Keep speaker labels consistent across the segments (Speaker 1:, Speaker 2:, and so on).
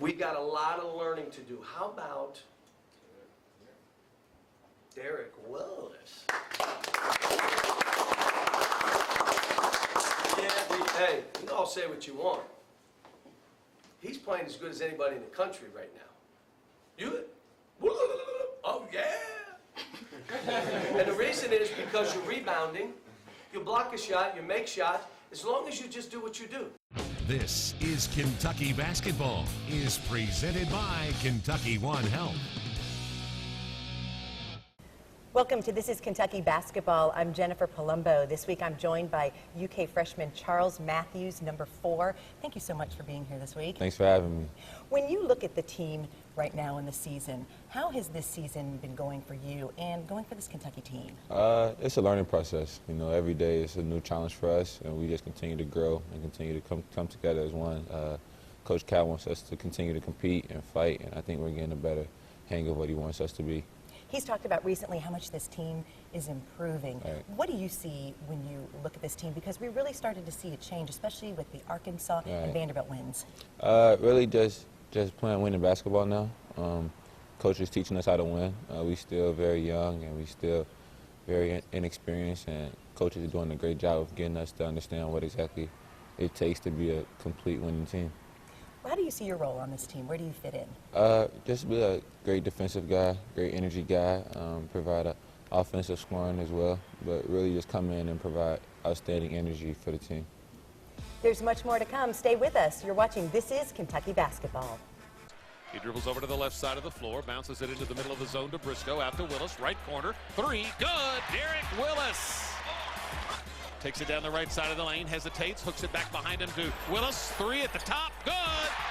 Speaker 1: We got a lot of learning to do. How about Derek Willis? Yeah, hey, you all say what you want. He's playing as good as anybody in the country right now. You? Oh, yeah. And the reason is because you're rebounding, you block a shot, you make shots, as long as you just do what you do.
Speaker 2: This is Kentucky Basketball, is presented by Kentucky One Health.
Speaker 3: Welcome to This is Kentucky Basketball. I'm Jennifer Palumbo. This week I'm joined by UK freshman Charles Matthews, number 4. Thank you so much for being here this week.
Speaker 4: Thanks for having me.
Speaker 3: When you look at the team right now in the season, how has this season been going for you and going for this Kentucky team?
Speaker 4: It's a learning process. You know, every day is a new challenge for us, and we just continue to grow and continue to come together as one. Coach Cal wants us to continue to compete and fight, and I think we're getting a better hang of what he wants us to be.
Speaker 3: He's talked about recently how much this team is improving.
Speaker 4: Right.
Speaker 3: What do you see when you look at this team? Because we really started to see a change, especially with the Arkansas and Vanderbilt wins.
Speaker 4: Really just playing winning basketball now. Coach is teaching us how to win. We still very young and we still very inexperienced, and coaches are doing a great job of getting us to understand what exactly it takes to be a complete winning team.
Speaker 3: How do you see your role on this team? Where do you fit in?
Speaker 4: Just be a great defensive guy, great energy guy, provide a offensive scoring as well, but really just come in and provide outstanding energy for the team.
Speaker 3: There's much more to come. Stay with us. You're watching This is Kentucky Basketball.
Speaker 5: He dribbles over to the left side of the floor, bounces it into the middle of the zone to Briscoe, out to Willis, right corner, 3, good, Derek Willis. Takes it down the right side of the lane, hesitates, hooks it back behind him to Willis, 3 at the top, good,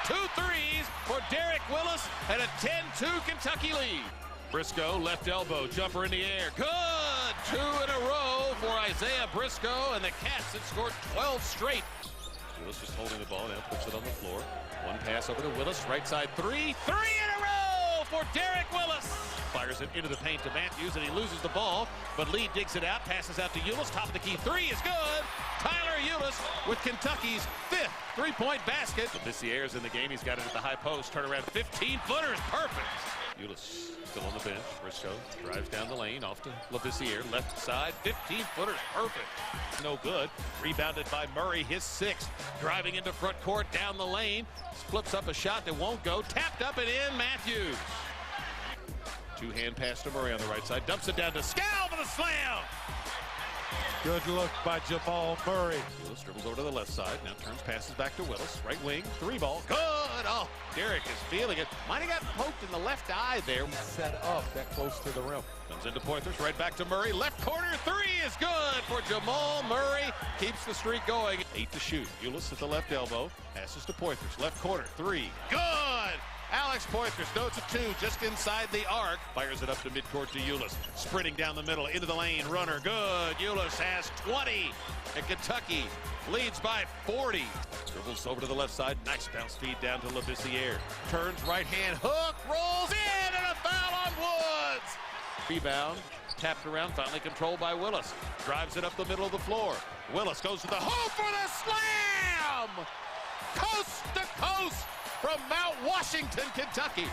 Speaker 5: 2 threes for Derek Willis, and a 10-2 Kentucky lead. Briscoe, left elbow, jumper in the air, good, 2 in a row for Isaiah Briscoe, and the Cats have scored 12 straight. Willis just holding the ball, now puts it on the floor. One pass over to Willis, right side 3, 3 in a row for Derek Willis. Fires it into the paint to Matthews, and he loses the ball, but Lee digs it out, passes out to Ulis, top of the key, 3 is good. Tyler Ulis with Kentucky's 5th three-point basket. Labissière's in the game, he's got it at the high post, turnaround 15-footers, perfect. Ulis still on the bench. Briscoe drives down the lane, off to Labissière, left side, 15-footers, perfect. No good. Rebounded by Murray, his 6th. Driving into front court, down the lane, flips up a shot that won't go, tapped up and in, Matthews. Two-hand pass to Murray on the right side, dumps it down to Scal for the slam.
Speaker 6: Good look by Jamal Murray.
Speaker 5: Willis dribbles over to the left side, now turns, passes back to Willis, right wing, 3-ball, good! Oh, Derek is feeling it. Might have gotten poked in the left eye there.
Speaker 6: Set up that close to the rim.
Speaker 5: Comes into Poythress, right back to Murray, left corner, 3 is good for Jamal Murray. Keeps the streak going. 8 to shoot. Ulis at the left elbow, passes to Poythress, left corner, 3, good! Alex Poythress notes a 2 just inside the arc. Fires it up to midcourt to Ulis. Sprinting down the middle into the lane. Runner good. Ulis has 20. And Kentucky leads by 40. Dribbles over to the left side. Nice bounce feed down to Labissière. Turns right hand hook. Rolls in and a foul on Woods. Rebound. Tapped around. Finally controlled by Willis. Drives it up the middle of the floor. Willis goes to the hole for the slam. Coast to coast. From Mount Washington, Kentucky.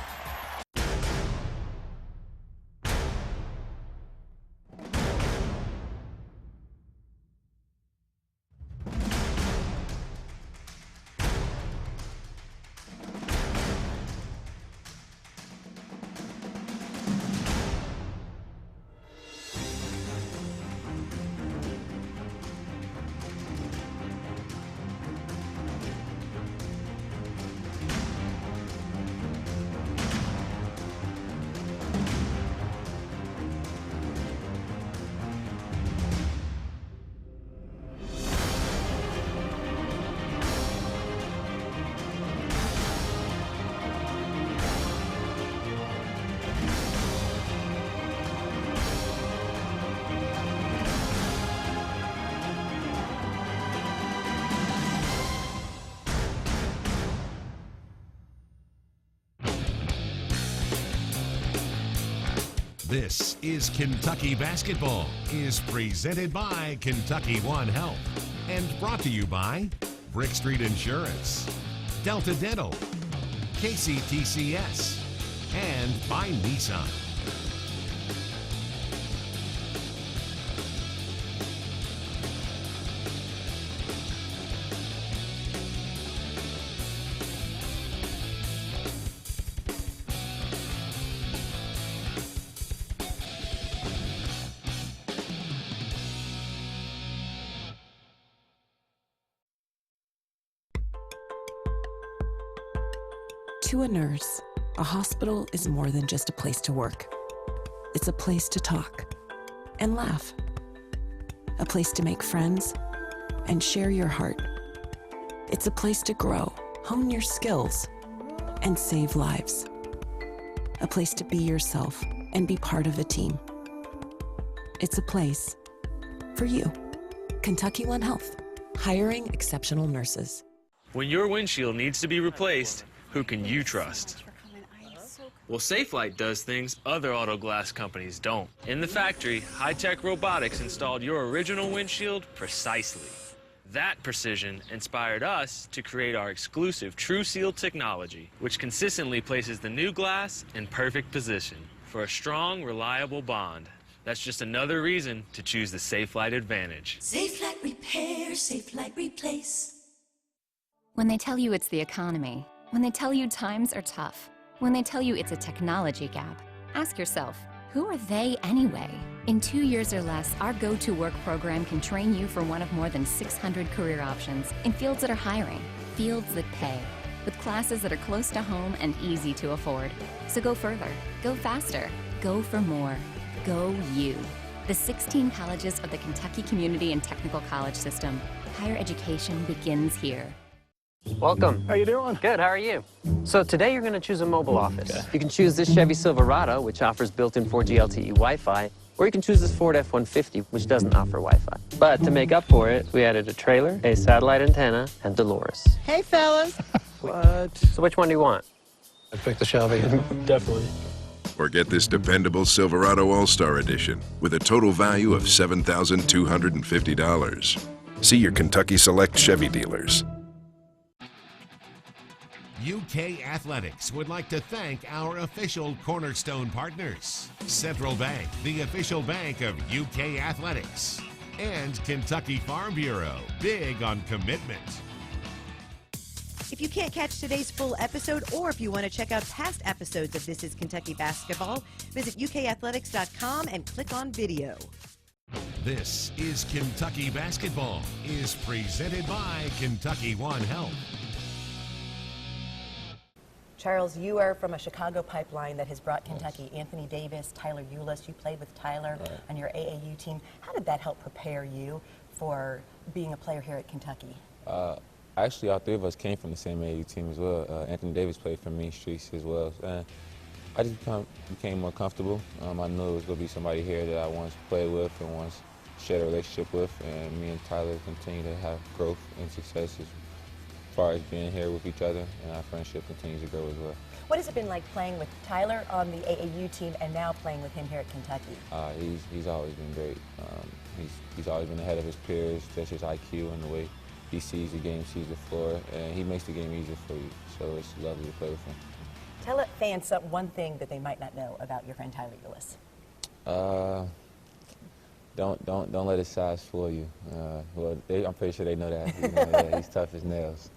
Speaker 2: This is Kentucky Basketball, is presented by Kentucky One Health and brought to you by Brick Street Insurance, Delta Dental, KCTCS, and by Nissan.
Speaker 7: To a nurse, a hospital is more than just a place to work. It's a place to talk and laugh. A place to make friends and share your heart. It's a place to grow, hone your skills, and save lives. A place to be yourself and be part of a team. It's a place for you. Kentucky One Health, hiring exceptional nurses.
Speaker 8: When your windshield needs to be replaced, who can you trust? Well, Safelite does things other auto glass companies don't. In the factory, high-tech robotics installed your original windshield precisely. That precision inspired us to create our exclusive True Seal technology, which consistently places the new glass in perfect position for a strong, reliable bond. That's just another reason to choose the Safelite Advantage.
Speaker 9: Safelite repair, Safelite replace.
Speaker 10: When they tell you it's the economy, when they tell you times are tough, when they tell you it's a technology gap, ask yourself, who are they anyway? In 2 years or less, our Go to Work program can train you for one of more than 600 career options in fields that are hiring, fields that pay, with classes that are close to home and easy to afford. So go further, go faster, go for more, go you. The 16 colleges of the Kentucky Community and Technical College System. Higher education begins here.
Speaker 11: Welcome.
Speaker 12: How you doing?
Speaker 11: Good, how are you? So today you're going to choose a mobile office. Okay. You can choose this Chevy Silverado, which offers built-in 4G LTE Wi-Fi, or you can choose this Ford F-150, which doesn't offer Wi-Fi. But to make up for it, we added a trailer, a satellite antenna, and Dolores.
Speaker 13: Hey, fellas.
Speaker 11: What? So which one do you want?
Speaker 12: I picked the Chevy. Definitely.
Speaker 14: Or get this dependable Silverado All-Star Edition with a total value of $7,250. See your Kentucky Select Chevy dealers.
Speaker 2: UK Athletics would like to thank our official Cornerstone partners, Central Bank, the official bank of UK Athletics, and Kentucky Farm Bureau, big on commitment.
Speaker 3: If you can't catch today's full episode, or if you want to check out past episodes of This is Kentucky Basketball, visit ukathletics.com and click on video.
Speaker 2: This is Kentucky Basketball is presented by Kentucky One Health.
Speaker 3: Charles, you are from a Chicago pipeline that has brought Kentucky Anthony Davis, Tyler Ulis. You played with Tyler on your AAU team. How did that help prepare you for being a player here at Kentucky?
Speaker 4: Actually, all three of us came from the same AAU team as well. Anthony Davis played for Mean Streets as well. And I just became more comfortable. I knew it was going to be somebody here that I once played with and once shared a relationship with. And me and Tyler continue to have growth and success as far as being here with each other, and our friendship continues to grow as well.
Speaker 3: What has it been like playing with Tyler on the AAU team and now playing with him here at Kentucky?
Speaker 4: He's always been great. He's always been ahead of his peers, just his IQ and the way he sees the game, sees the floor, and he makes the game easier for you. So it's lovely to play with him.
Speaker 3: Tell fans one thing that they might not know about your friend Tyler Ulis.
Speaker 4: Don't let his size fool you. I'm pretty sure they know that. You know, yeah, he's tough as nails.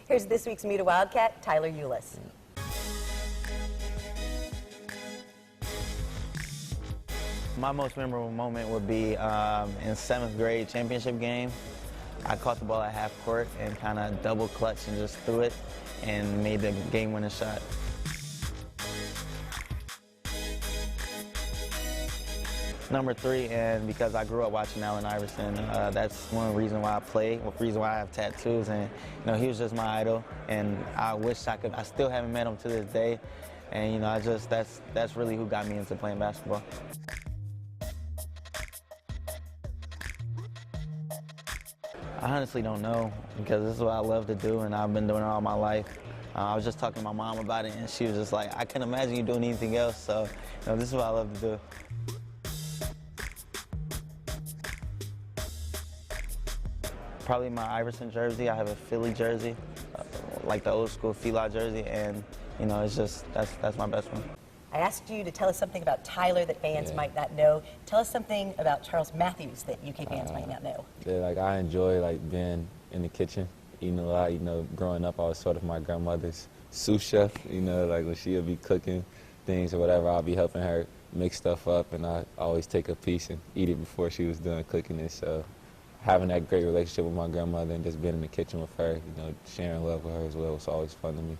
Speaker 3: Here's this week's Meet a Wildcat, Tyler Ulis.
Speaker 15: My most memorable moment would be in 7th grade championship game. I caught the ball at half court and kind of double clutched and just threw it and made the game-winning shot. Number 3, and because I grew up watching Allen Iverson, that's one reason why I play, one reason why I have tattoos, and he was just my idol, and I wish I still haven't met him to this day, and that's really who got me into playing basketball. I honestly don't know, because this is what I love to do, and I've been doing it all my life. I was just talking to my mom about it, and she was just like, I can't imagine you doing anything else, so this is what I love to do. Probably my Iverson jersey. I have a Philly jersey, like the old school Fila jersey, and you know, it's just, that's my best friend.
Speaker 3: I asked you to tell us something about Tyler that fans might not know. Tell us something about Charles Matthews that UK fans might not know.
Speaker 4: Yeah, like I enjoy being in the kitchen, eating a lot. You know, growing up I was sort of my grandmother's sous chef. You know, like when she would be cooking things or whatever, I'll be helping her mix stuff up, and I always take a piece and eat it before she was done cooking it. So having that great relationship with my grandmother and just being in the kitchen with her, you know, sharing love with her as well was always fun to me.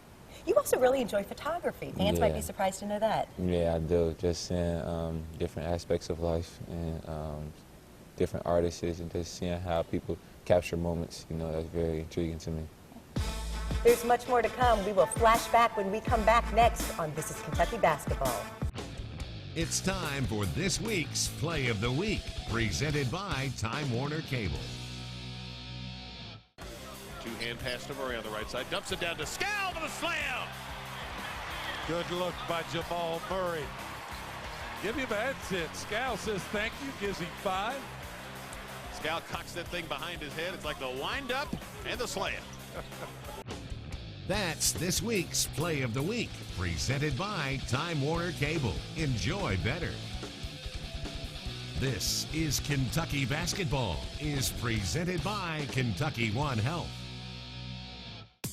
Speaker 3: You also really enjoy photography. Fans might be surprised to know that.
Speaker 4: Yeah, I do. Just seeing different aspects of life and different artists and just seeing how people capture moments, you know, that's very intriguing to me.
Speaker 3: There's much more to come. We will flash back when we come back next on This is Kentucky Basketball.
Speaker 2: It's time for this week's Play of the Week, presented by Time Warner Cable.
Speaker 5: Two-hand pass to Murray on the right side. Dumps it down to Scal for the slam.
Speaker 6: Good look by Jamal Murray. Give him a headset. Scal says thank you, gives him 5.
Speaker 5: Scal cocks that thing behind his head. It's like the wind-up and the slam.
Speaker 2: That's this week's Play of the Week, presented by Time Warner Cable. Enjoy better. This is Kentucky Basketball, is presented by Kentucky One Health.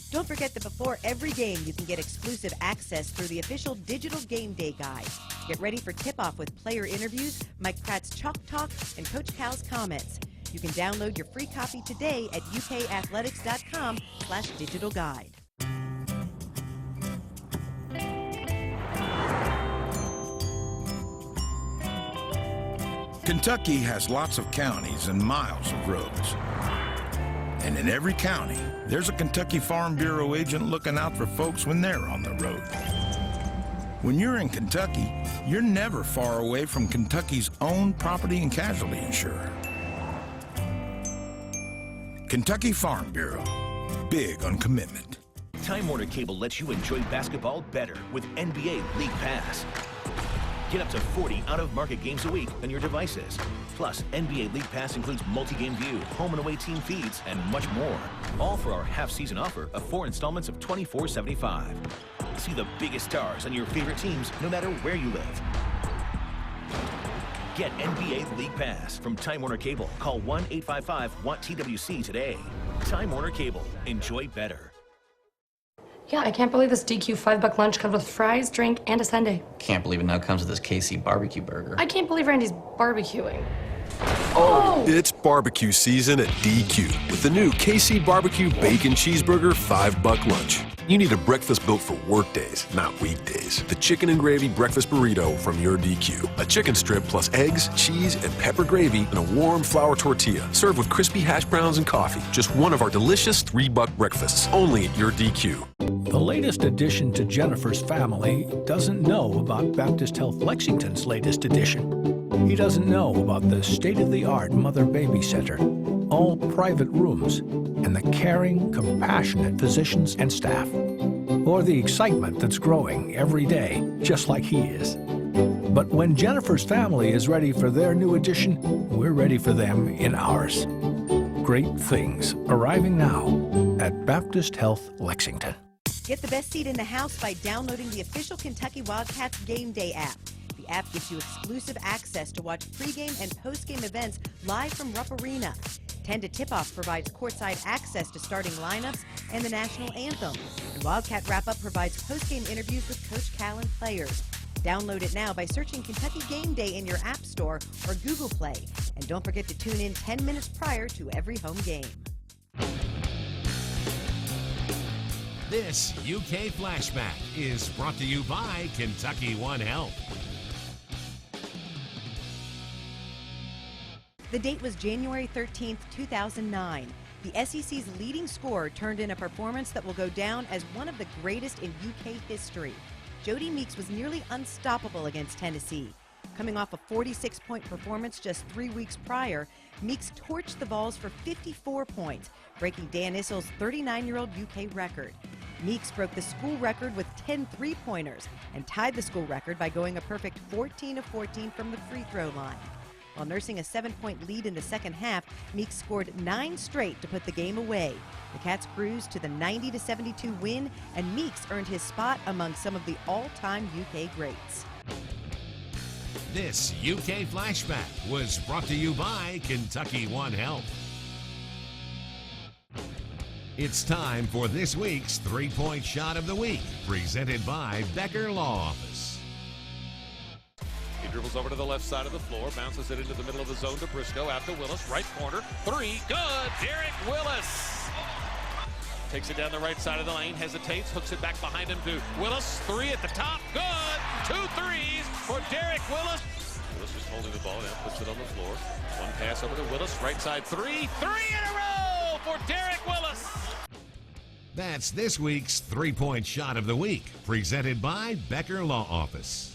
Speaker 13: Don't forget that before every game, you can get exclusive access through the official digital game day guide. Get ready for tip-off with player interviews, Mike Pratt's Chalk Talk, and Coach Cal's comments. You can download your free copy today at ukathletics.com/digital guide.
Speaker 16: Kentucky has lots of counties and miles of roads. And in every county, there's a Kentucky Farm Bureau agent looking out for folks when they're on the road. When you're in Kentucky, you're never far away from Kentucky's own property and casualty insurer. Kentucky Farm Bureau, big on commitment.
Speaker 17: Time Warner Cable lets you enjoy basketball better with NBA League Pass. Get up to 40 out-of-market games a week on your devices. Plus, NBA League Pass includes multi-game view, home and away team feeds, and much more. All for our half-season offer of 4 installments of $24.75. See the biggest stars on your favorite teams, no matter where you live. Get NBA League Pass from Time Warner Cable. Call 1-855-WANT-TWC today. Time Warner Cable. Enjoy better.
Speaker 18: Yeah, I can't believe this DQ $5 lunch comes with fries, drink, and a sundae.
Speaker 19: Can't believe it now comes with this KC barbecue burger.
Speaker 18: I can't believe Randy's barbecuing.
Speaker 20: Oh! It's barbecue season at DQ with the new KC Barbecue Bacon Cheeseburger $5 lunch. You need a breakfast built for work days, not weekdays. The chicken and gravy breakfast burrito from your DQ. A chicken strip plus eggs, cheese, and pepper gravy and a warm flour tortilla served with crispy hash browns and coffee. Just one of our delicious $3 breakfasts, only at your DQ.
Speaker 21: The latest addition to Jennifer's family doesn't know about Baptist Health Lexington's latest addition. He doesn't know about the state-of-the-art mother-baby center, all private rooms, and the caring, compassionate physicians and staff, or the excitement that's growing every day, just like he is. But when Jennifer's family is ready for their new addition, we're ready for them in ours. Great things arriving now at Baptist Health Lexington.
Speaker 13: Get the best seat in the house by downloading the official Kentucky Wildcats Game Day app. The app gives you exclusive access to watch pregame and postgame events live from Rupp Arena. 10 to Tip-Off provides courtside access to starting lineups and the national anthem. And Wildcat Wrap-Up provides postgame interviews with Coach Cal and players. Download it now by searching Kentucky Game Day in your App Store or Google Play. And don't forget to tune in 10 minutes prior to every home game.
Speaker 2: This UK Flashback is brought to you by Kentucky One Health.
Speaker 13: The date was January 13th, 2009. The SEC's leading scorer turned in a performance that will go down as one of the greatest in UK history. Jody Meeks was nearly unstoppable against Tennessee. Coming off a 46-point performance just 3 weeks prior, Meeks torched the Vols for 54 points, breaking Dan Issel's 39-year-old UK record. Meeks broke the school record with 10 three-pointers and tied the school record by going a perfect 14 of 14 from the free throw line. While nursing a 7-point lead in the second half, Meeks scored 9 straight to put the game away. The Cats cruised to the 90-72 win, and Meeks earned his spot among some of the all-time UK greats.
Speaker 2: This UK Flashback was brought to you by Kentucky One Health. It's time for this week's 3-point shot of the week, presented by Becker Law Office.
Speaker 5: He dribbles over to the left side of the floor, bounces it into the middle of the zone to Briscoe, out to Willis, right corner, 3, good, Derek Willis. Takes it down the right side of the lane, hesitates, hooks it back behind him to Willis, 3 at the top, good, 2 threes for Derek Willis. Willis just holding the ball now, puts it on the floor. One pass over to Willis, right side 3, 3 in a row for Derek Willis.
Speaker 2: That's this week's 3-point shot of the week, presented by Becker Law Office.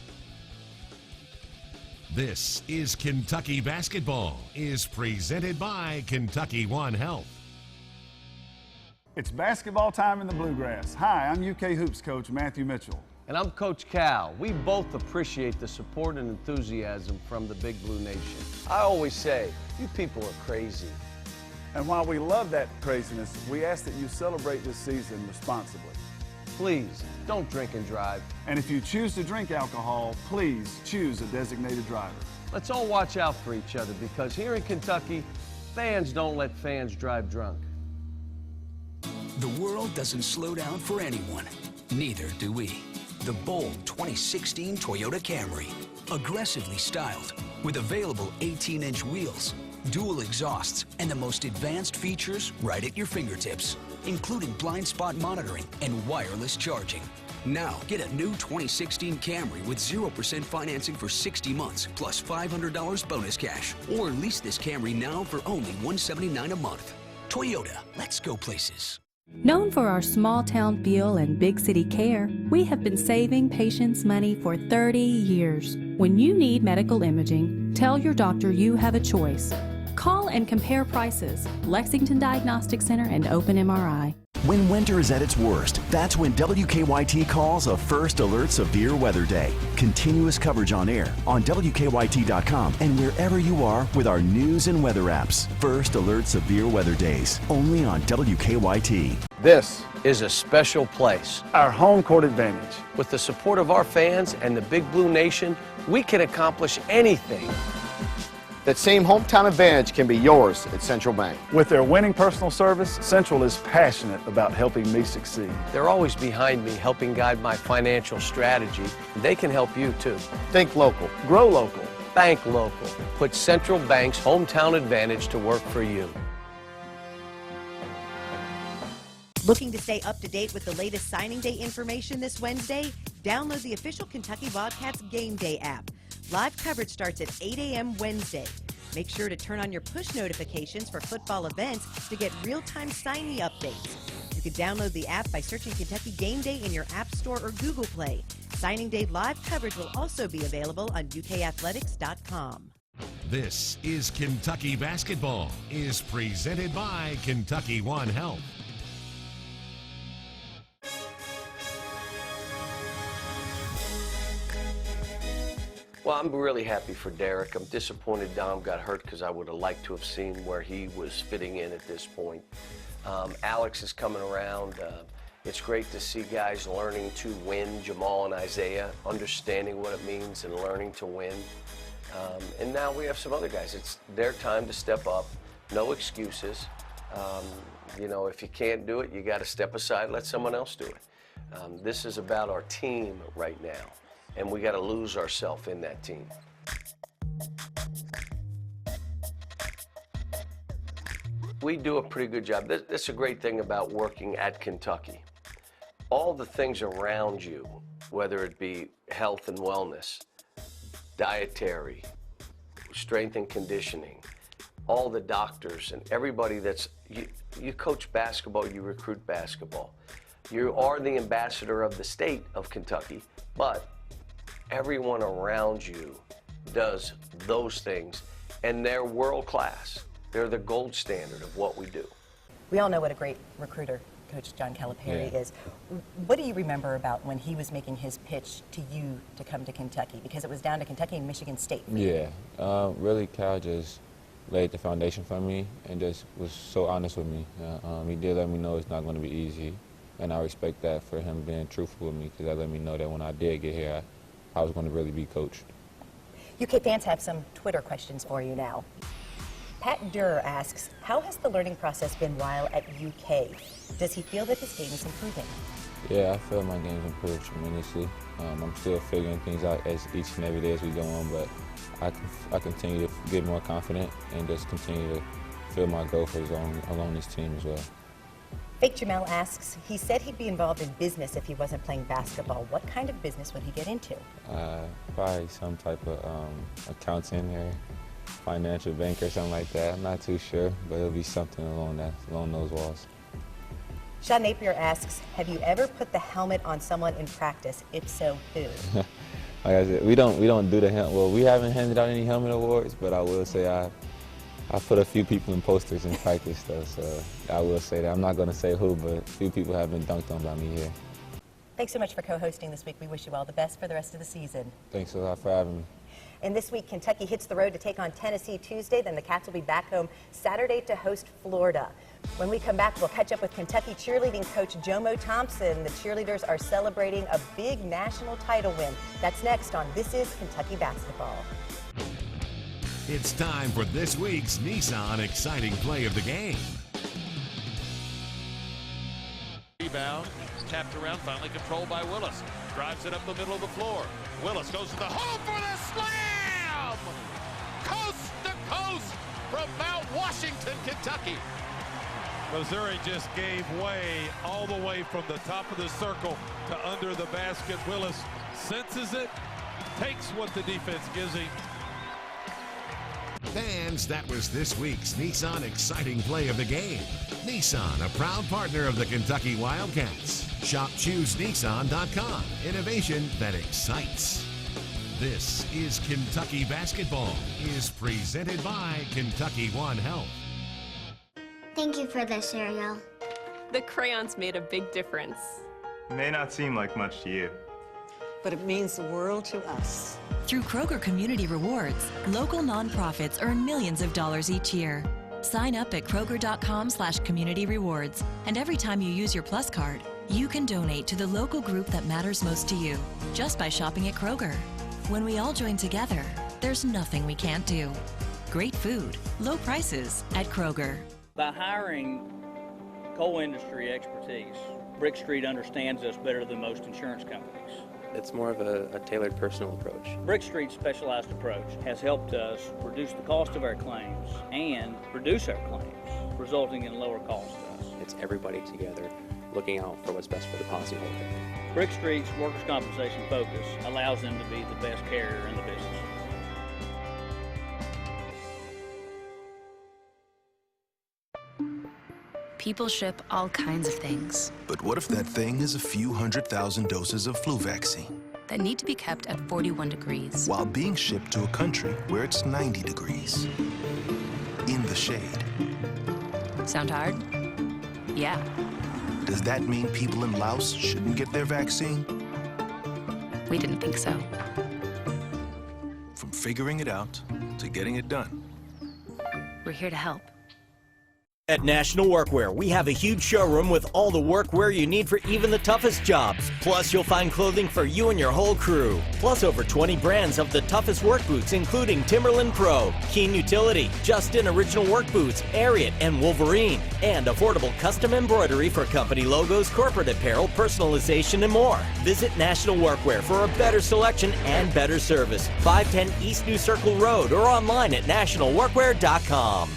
Speaker 2: This is Kentucky Basketball, is presented by Kentucky One Health.
Speaker 1: It's basketball time in the Bluegrass. Hi, I'm UK Hoops coach Matthew Mitchell.
Speaker 22: And I'm Coach Cal. We both appreciate the support and enthusiasm from the Big Blue Nation. I always say, you people are crazy.
Speaker 1: And while we love that craziness, we ask that you celebrate this season responsibly.
Speaker 22: Please, don't drink and drive.
Speaker 1: And if you choose to drink alcohol, please choose a designated driver.
Speaker 22: Let's all watch out for each other, because here in Kentucky, fans don't let fans drive drunk.
Speaker 23: The world doesn't slow down for anyone. Neither do we. The bold 2016 Toyota Camry. Aggressively styled, with available 18-inch wheels, dual exhausts, and the most advanced features right at your fingertips, including blind spot monitoring and wireless charging. Now, get a new 2016 Camry with 0% financing for 60 months, plus $500 bonus cash. Or lease this Camry now for only $179 a month. Toyota, let's go places.
Speaker 24: Known for our small-town feel and big city care, we have been saving patients money for 30 years. When you need medical imaging, tell your doctor you have a choice. Call and compare prices. Lexington Diagnostic Center and Open MRI.
Speaker 25: When winter is at its worst, that's when WKYT calls a First Alert Severe Weather Day. Continuous coverage on air, on WKYT.com, and wherever you are with our news and weather apps. First Alert Severe Weather Days, only on WKYT.
Speaker 22: This is a special place.
Speaker 1: Our home court advantage.
Speaker 22: With the support of our fans and the Big Blue Nation, we can accomplish anything.
Speaker 26: That same hometown advantage can be yours at Central Bank.
Speaker 1: With their winning personal service, Central is passionate about helping me succeed.
Speaker 22: They're always behind me, helping guide my financial strategy. They can help you too.
Speaker 26: Think local.
Speaker 1: Grow local.
Speaker 22: Bank local. Put Central Bank's hometown advantage to work for you.
Speaker 13: Looking to stay up to date with the latest signing day information this Wednesday? Download the official Kentucky Wildcats Game Day app. Live coverage starts at 8 a.m. Wednesday. Make sure to turn on your push notifications for football events to get real-time signee updates. You can download the app by searching Kentucky Game Day in your App Store or Google Play. Signing Day live coverage will also be available on UKathletics.com.
Speaker 2: This is Kentucky Basketball, is presented by Kentucky One Health.
Speaker 22: Well, I'm really happy for Derek. I'm disappointed Dom got hurt because I would have liked to have seen where he was fitting in at this point. Alex is coming around. It's great to see guys learning to win, Jamal and Isaiah, understanding what it means and learning to win. And now we have some other guys. It's their time to step up. No excuses. You know, if you can't do it, you got to step aside, let someone else do it. This is about our team right now. And we got to lose ourselves in that team. We do a pretty good job. That's a great thing about working at Kentucky. All the things around you, whether it be health and wellness, dietary, strength and conditioning, all the doctors and everybody that's, you coach basketball, you recruit basketball. You are the ambassador of the state of Kentucky, but everyone around you does those things, and they're world class. They're the gold standard of what we do.
Speaker 3: We all know what a great recruiter Coach John Calipari
Speaker 4: Yeah.
Speaker 3: is, what do you remember about when he was making his pitch to you to come to Kentucky? Because it was down to Kentucky and Michigan State.
Speaker 4: Yeah, really Cal just laid the foundation for me and just was so honest with me. He did let me know it's not going to be easy, and I respect that for him being truthful with me, because that let me know that when I did get here, I was going to really be coached.
Speaker 3: UK fans have some Twitter questions for you now. Pat Durr asks, how has the learning process been while at UK? Does he feel that his game is improving?
Speaker 4: Yeah, I feel my game's improved tremendously. I'm still figuring things out as each and every day as we go on, but I continue to get more confident and just continue to feel my growth along this team as well.
Speaker 3: Fake Jamel asks, he said he'd be involved in business if he wasn't playing basketball. What kind of business would he get into?
Speaker 4: Probably some type of accounting or financial bank or something like that. I'm not too sure, but it'll be something along those walls.
Speaker 3: Sean Napier asks, have you ever put the helmet on someone in practice? If so, who?
Speaker 4: Like I said, we don't do the helmet. Well, we haven't handed out any helmet awards, but I will say I put a few people in posters in practice though, so I will say that. I'm not going to say who, but a few people have been dunked on by me here.
Speaker 3: Thanks so much for co-hosting this week. We wish you all the best for the rest of the season.
Speaker 4: Thanks a lot for having me.
Speaker 3: And this week, Kentucky hits the road to take on Tennessee Tuesday. Then the Cats will be back home Saturday to host Florida. When we come back, we'll catch up with Kentucky cheerleading coach Jomo Thompson. The cheerleaders are celebrating a big national title win. That's next on This is Kentucky Basketball.
Speaker 2: It's time for this week's Nissan Exciting Play of the Game.
Speaker 5: Rebound, tapped around, finally controlled by Willis. Drives it up the middle of the floor. Willis goes to the hole for the slam! Coast to coast from Mount Washington, Kentucky.
Speaker 6: Missouri just gave way all the way from the top of the circle to under the basket. Willis senses it, takes what the defense gives him.
Speaker 2: Fans, that was this week's Nissan Exciting Play of the Game. Nissan, a proud partner of the Kentucky Wildcats. Shop ChooseNissan.com. Innovation that excites. This is Kentucky Basketball, is presented by Kentucky One Health.
Speaker 7: Thank you for this, Ariel.
Speaker 8: The crayons made a big difference.
Speaker 9: It may not seem like much to you,
Speaker 10: but it means the world to us.
Speaker 11: Through Kroger Community Rewards, local nonprofits earn millions of dollars each year. Sign up at Kroger.com/community rewards, and every time you use your Plus card, you can donate to the local group that matters most to you, just by shopping at Kroger. When we all join together, there's nothing we can't do. Great food, low prices at Kroger.
Speaker 12: By hiring coal industry expertise, Brick Street understands us better than most insurance companies.
Speaker 27: It's more of a tailored personal approach.
Speaker 12: Brick Street's specialized approach has helped us reduce the cost of our claims and reduce our claims, resulting in lower costs to us.
Speaker 27: It's everybody together looking out for what's best for the policyholder.
Speaker 12: Brick Street's workers' compensation focus allows them to be the best carrier in the business.
Speaker 28: People ship all kinds of things
Speaker 29: But what if that thing is a few 100,000 doses of flu vaccine
Speaker 28: that need to be kept at 41 degrees
Speaker 29: while being shipped to a country where it's 90 degrees in the shade?
Speaker 28: Sound hard? Yeah.
Speaker 29: Does that mean people in Laos shouldn't get their vaccine?
Speaker 28: We didn't think so.
Speaker 29: From figuring it out to getting it done,
Speaker 28: We're here to help.
Speaker 30: At National Workwear, we have a huge showroom with all the workwear you need for even the toughest jobs. Plus, you'll find clothing for you and your whole crew. Plus, over 20 brands of the toughest work boots, including Timberland Pro, Keen Utility, Justin Original Work Boots, Ariat, and Wolverine. And affordable custom embroidery for company logos, corporate apparel, personalization, and more. Visit National Workwear for a better selection and better service. 510 East New Circle Road or online at nationalworkwear.com.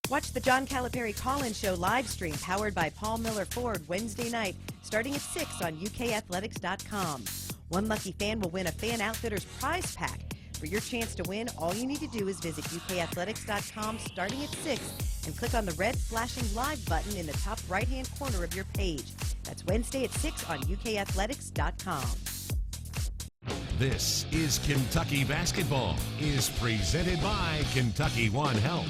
Speaker 13: Watch the John Calipari call-in show live stream powered by Paul Miller Ford Wednesday night starting at 6 on UKathletics.com. One lucky fan will win a Fan Outfitters prize pack. For your chance to win, all you need to do is visit UKathletics.com starting at 6 and click on the red flashing live button in the top right-hand corner of your page. That's Wednesday at 6 on UKathletics.com.
Speaker 2: This is Kentucky Basketball, is presented by Kentucky One Health.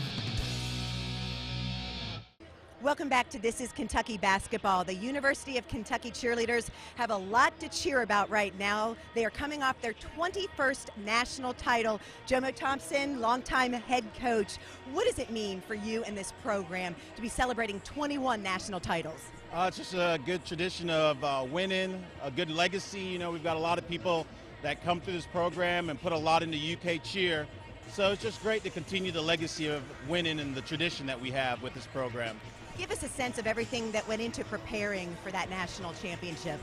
Speaker 13: Welcome back to This is Kentucky Basketball. The University of Kentucky cheerleaders have a lot to cheer about right now. They are coming off their 21st national title. Jomo Thompson, longtime head coach. What does it mean for you and this program to be celebrating 21 national titles?
Speaker 14: It's just a good tradition of winning, a good legacy. You know, we've got a lot of people that come through this program and put a lot into UK cheer. So it's just great to continue the legacy of winning and the tradition that we have with this program.
Speaker 13: Give us a sense of everything that went into preparing for that national championship.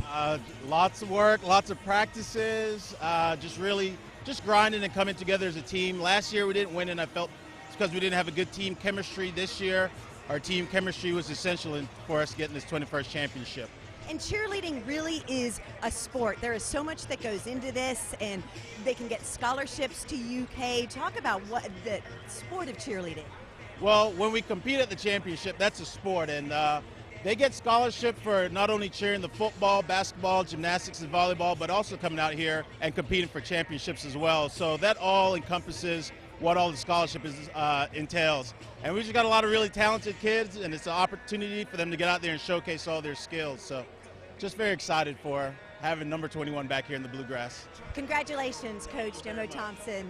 Speaker 14: Lots of work, lots of practices, just grinding and coming together as a team. Last year we didn't win, and I felt it's because we didn't have a good team chemistry. This year, our team chemistry was essential for us getting this 21st championship.
Speaker 13: And cheerleading really is a sport. There is so much that goes into this, and they can get scholarships to UK. Talk about what the sport of cheerleading.
Speaker 14: Well, when we compete at the championship, that's a sport, and they get scholarship for not only cheering the football, basketball, gymnastics, and volleyball, but also coming out here and competing for championships as well. So that all encompasses what all the scholarship entails. And we just got a lot of really talented kids, and it's an opportunity for them to get out there and showcase all their skills. So just very excited for having number 21 back here in the Bluegrass.
Speaker 13: Congratulations, Coach Jomo Thompson.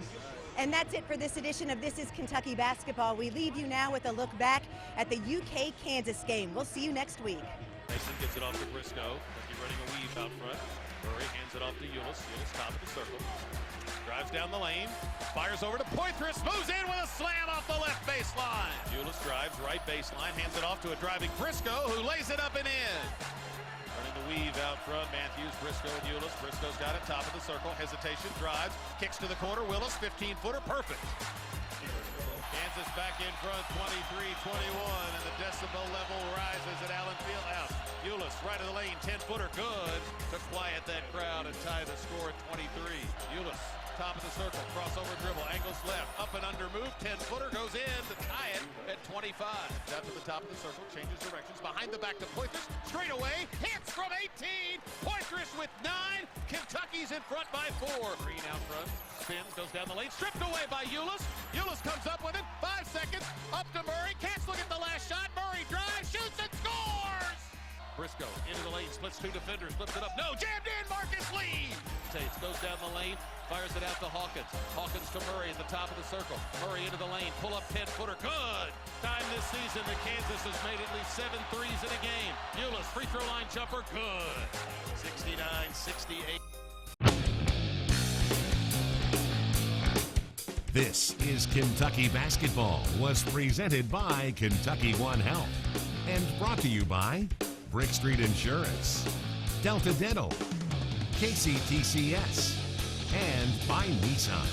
Speaker 13: And that's it for this edition of This is Kentucky Basketball. We leave you now with a look back at the UK-Kansas game. We'll see you next week.
Speaker 5: Mason gives it off to Briscoe. He's running a weave out front. Murray hands it off to Euless. Euless top of the circle. Drives down the lane. Fires over to Poitras. Moves in with a slam off the left baseline. Euless drives right baseline. Hands it off to a driving Briscoe, who lays it up and in. Running the weave out front, Matthews, Briscoe, and Euless. Briscoe's got it, top of the circle, hesitation, drives, kicks to the corner, Willis, 15-footer, perfect. Kansas back in front, 23-21, and the decibel level rises at Allen Fieldhouse. Euless, right of the lane, 10-footer, good, to quiet that crowd and tie the score at 23. Euless, top of the circle, crossover dribble, angles left, up and under move, 10-footer, goes in to tie it at 25. Down to the top of the circle, changes directions, behind the back to Poitras, straight away, hits from 18, Poitras with 9, Kentucky's in front by 4. Green out front, spins, goes down the lane, stripped away by Euless. Euless comes up with it, 5 seconds, up to Murray, can't look at the last shot, Murray drives, shoots and scores! Briscoe into the lane, splits 2 defenders, flips it up, no, jammed in, Marcus Lee! Tates goes down the lane, fires it out to Hawkins. Hawkins to Murray at the top of the circle. Murray into the lane, pull up 10-footer, good! Time this season that Kansas has made at least 7 threes in a game. Euless, free throw line jumper, good! 69-68.
Speaker 2: This is Kentucky Basketball, was presented by Kentucky One Health and brought to you by Brick Street Insurance, Delta Dental, KCTCS, and by Nissan.